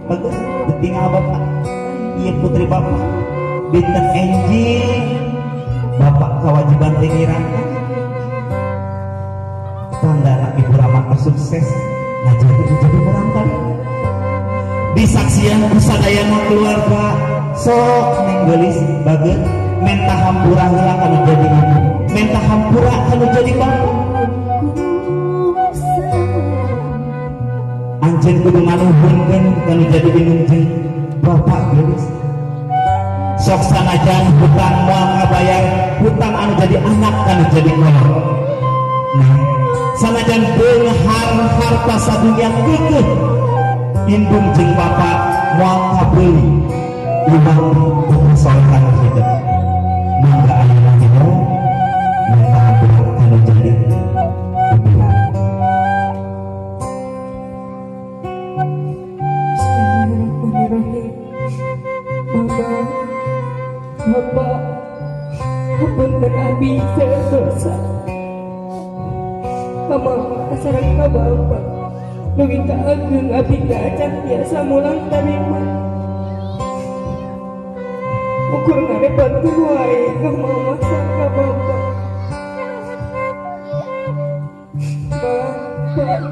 bagus tinggal bapak iya putri bapak dinten enjing bapak kewajiban tinggirankan tanda ibu Rama sukses jadi merangkap disaksian pusadayana keluarga sok nenggelis bagus menta hampura heula kana jadi ibu menta hampura kana jadi bapak anjeun kudu manuhunkeun kana jadi binungjeng bapak geus sok sanajan hutang moal ngabayar hutang anu jadi anak kana jadi kolot nah sanajan beunghar harta sadunya keukeuh indung jeung bapak moal ngabeuli imam kesolehan hidup mangga ayeuna kita minta hampura kana jadi iburan Bismillahirrahmanirrahim. Bapak, hapunten abi dosa. Kamaha sareng ka bapak. Dugi ka ageung abi gacak biasa mulang tarima. Ukur ngarebatkeun wae ka mama sareng ka bapak. Bapak,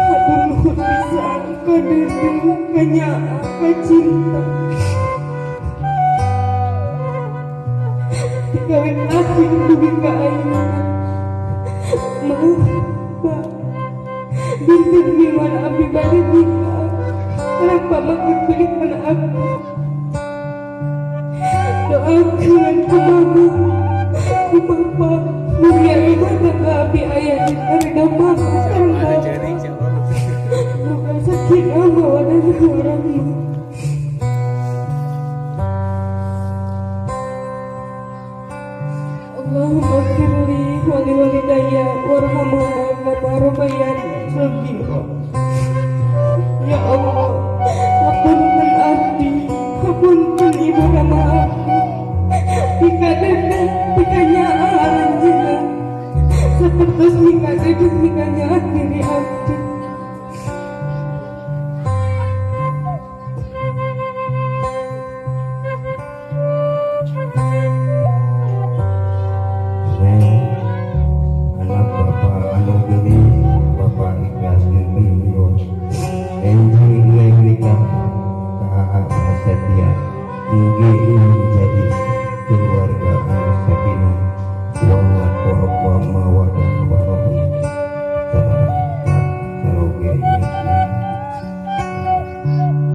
hatur nuhun pisan ka deudeuh ka nyaa ka cinta. Kawin laki dugi ka ayeuna Pak dinten gimana abdi bade nikah kenapa makin beli anak abdi doakeun ku mama ku bapak mulia ibadah ka abdi aya di karena mama sareng bapak muga sakinah mawaddah warahmah. Allahumma firli wali walidayya warhamhuma kama rabbayani shaghira. Ya Allah, hapunten abdi, hapunten ibu Rama abdi. Jika dedek, jika nyaa aranjeunna, sapertos jika dedek jika nyaa diri abdi.